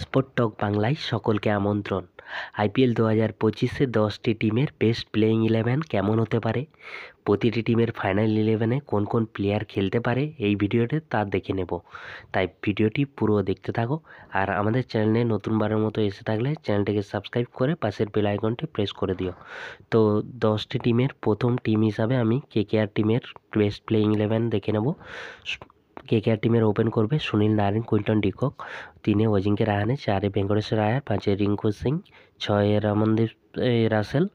Sport টক বাংলায় সকলকে আমন্ত্রণ। আইপিএল 2025-এ 10টি টিমের বেস্ট প্লেয়িং 11 কেমন হতে পারে, প্রতিটি টিমের ফাইনাল 11-এ কোন কোন প্লেয়ার খেলতে পারে এই ভিডিওতে তা দেখে নেব। তাই ভিডিওটি পুরো দেখতে থাকো। আর আমাদের চ্যানেলে নতুনবারের মতো এসে থাকলে চ্যানেলটিকে সাবস্ক্রাইব করে পাশের বেল আইকনটি প্রেস করে দিও। তো 10টি টিমের প্রথম টিম হিসাবে আমি কেকেআর টিমের বেস্ট প্লেয়িং 11 দেখে নেব। কেকেআর টিমের ওপেন করবে Sunil Narine, Quinton de Kock, 3 Ajinkya Rahane, 4 Venkateshwar Iyer, 5 Rinku Singh, 6 Ramandeep Russell,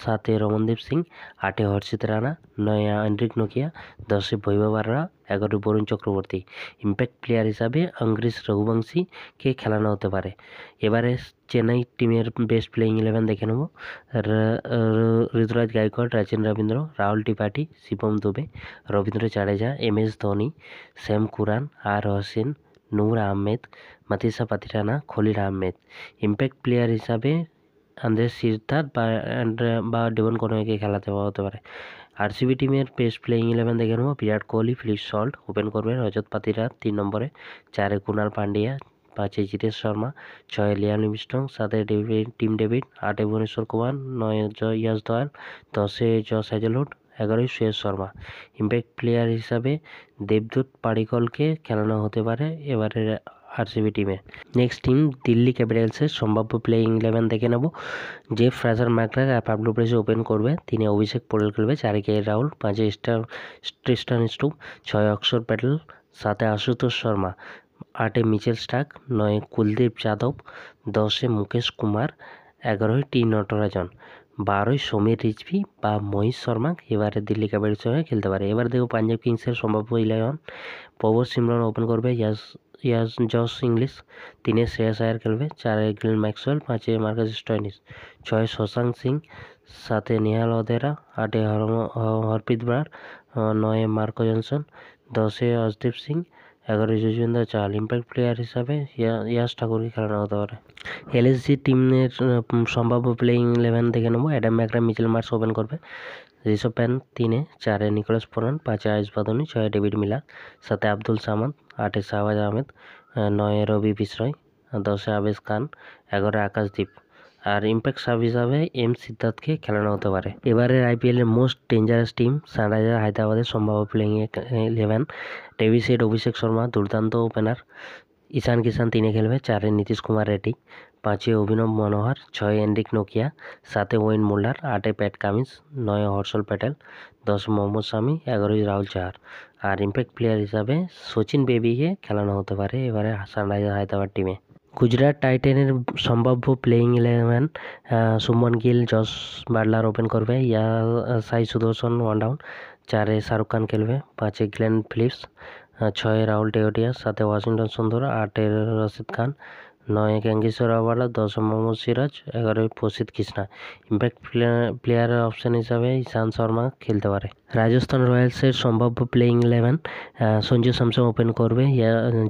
7 Ramandeep Singh, 8 Harshit Rana, 9 Anrich Nokia, 10 Vaibhav Arora, 11 Varun Chakravarthy. Impact player হিসাবে অঙ্গরিশ রঘুবংশীকে খেলানো হতে পারে। এবারে চেন্নাই টিমের বেস্ট প্লেয়িং 11 দেখে নেব। ঋতুরাজ গায়কোয়াড়, রাচিন রবীন্দ্র, রাহুল ত্রিপাঠী, শিবম দুবে, রবীন্দ্র জাডেজা, MS ধোনি, শ্যাম কুরান, আর হোসেন, নূর আহমেদ, মাতিসা পাতিরানা, খলিল আহমেদ। ইম্প্যাক্ট প্লেয়ার হিসাবে আন্দ্রেস সিরদার বা ডেভন কনওয়েকে খেলাতে হতে পারে। আরসিবি টিমের বেস্ট প্লেয়িং 11 দেখে নেব। Virat Kohli, Philip salt, open করবে রজত পাতিদার 3 নম্বরে, 4 Kunal Pandya, 5 Jitesh Sharma, 6 Liam Livingstone, 7 Tim David, 8 Bhubaneswar Kumar, 9 Yash Dayal, 10 Josh Hazlewood, 11 Suyash Sharma. Impact player হিসাবে দেবদূত পাডিক্কলকে খেলানো হতে পারে এবারে আরসিবি টিমে। নেক্সট টিম দিল্লি ক্যাপিটালসের সম্ভাব্য প্লেয়িং 11 দেখে নেব। জেফ ফ্রাজার ম্যাকগ্রাথ পাবলো প্রেসে ওপেন করবে, 3 অভিষেক পোরেল খেলবে, 4 কে রাহুল, 5 ট্রিস্টান স্টুপ, 6 অক্ষর প্যাটেল, 7 আশুতোষ শর্মা, 8 মিচেল স্টার্ক, 9 কুলদীপ যাদব, 10 মুকেশ কুমার, 11 টি নটরাজন, 12 সমীর রিজভি বা মহিষ শর্মা এবারে দিল্লি ক্যাপিটালসের সঙ্গে খেলতে পারে। এবার দেখো পাঞ্জাব কিংসের সম্ভাব্য 11। প্রভর সিমরন ওপেন করবে, জস ইংলিশ, 3 শ্রেয়াস আয়ার খেলবে, 4 Glenn Maxwell, 5 Marcus Stoinis, 6 Shashank Singh, 7 Nehal Wadhera, 8 Harpreet Brar, 9 Marco Jansen, 10 Arshdeep Singh, 11 Yuzvendra Chahal. Impact player হিসাবে ইয়াশ ঠাকুরকে খেলানো হতে পারে। এলএসজি টিমের সম্ভাব্য প্লেয়িং 11 দেখে নেব। Aiden Markram, Mitchell Marsh open করবে, Rishabh Pant 3, 4 Nicholas Pooran, 5 Ayush Badoni, 6 David Miller, 7 Abdul Samad, 8 Shahbaz Ahmed, 9 Ravi Bishnoi, 10 Avesh Khan, 11 Akashdeep. আর ইম্প্যাক্ট সাব হিসাবে সিদ্ধার্থকে খেলানো হতে পারে। এবারের আইপিএলের মোস্ট ডেঞ্জারাস টিম সানরাইজার হায়দ্রাবাদের সম্ভাব্য playing 11। David head, Abhishek Sharma দুর্দান্ত ওপেনার, ঈশান কিষান 3 খেলবে, 4 নীতিশ কুমার রেড্ডি, 5 অভিনব মনোহর, 6 এন্ড্রিক নোকিয়া, 7 Wiaan Mulder, 8 Pat Cummins, 9 Harshal Patel, 10 Mohammed Shami, 11 Rahul Chahar. আর ইম্প্যাক্ট প্লেয়ার হিসাবে সচিন বেবিকে খেলানো হতে পারে এবারে সানরাইজার হায়দ্রাবাদ টিমে। গুজরাট টাইটানের সম্ভাব্য playing 11। Shubman Gill, Jos Buttler open করবে, সাই সুদর্শন ওয়ান ডাউন, 4 শাহরুখ খান খেলবে, 5 Glenn Phillips, 6 Rahul Tewatia, 7 Washington Sundar, 8 Rashid Khan, 9 গ্যাঙ্গেশ্বর রাওয়ালা, 10 Mohammad Siraj, 11 প্রসিদ্ধ কৃষ্ণা। ইম্প্যাক্ট প্লেয়ার অপশন হিসাবে ঈশান্ত শর্মা খেলতে পারে। রাজস্থান রয়্যালসের সম্ভাব্য প্লেয়িং 11। সঞ্জু স্যামসন ওপেন করবে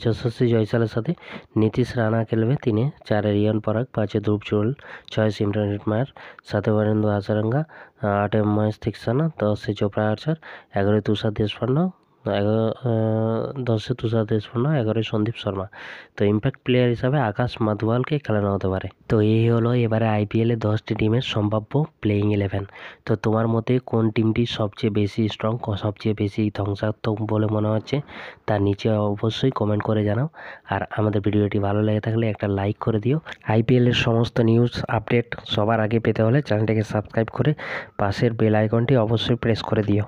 যশস্বী জয়সালের সাথে, নীতিশ রানা খেলবে 3, 4 রিয়ান পরাগ, 5 ধ্রুব জুরেল, 6 সিমরন হিটমায়ার, 7 বীরেন্দ্র হাসারেঙ্গা, 8 মহেশ থিকসানা, 10 চোপড়া আর্চার, 11 তুষার দেশপান্ডে, 10 তুষার দেশপান্ডে, 11 সন্দীপ শর্মা। তো ইম্প্যাক্ট প্লেয়ার হিসাবে আকাশ মাধওয়ালকে খেলানো হতে পারে। তো এই হলো এবারে আইপিএলে 10টি টিমের সম্ভাব্য প্লেয়িং 11। তো তোমার মতে কোন টিমটি সবচেয়ে বেশি স্ট্রং, সবচেয়ে বেশি ধ্বংসাত্মক বলে মনে হচ্ছে তার নিচে অবশ্যই কমেন্ট করে জানাও। আর আমাদের ভিডিওটি ভালো লেগে থাকলে একটা লাইক করে দিও। আইপিএলের সমস্ত নিউজ আপডেট সবার আগে পেতে হলে চ্যানেলটিকে সাবস্ক্রাইব করে পাশের বেল আইকনটি অবশ্যই প্রেস করে দিও।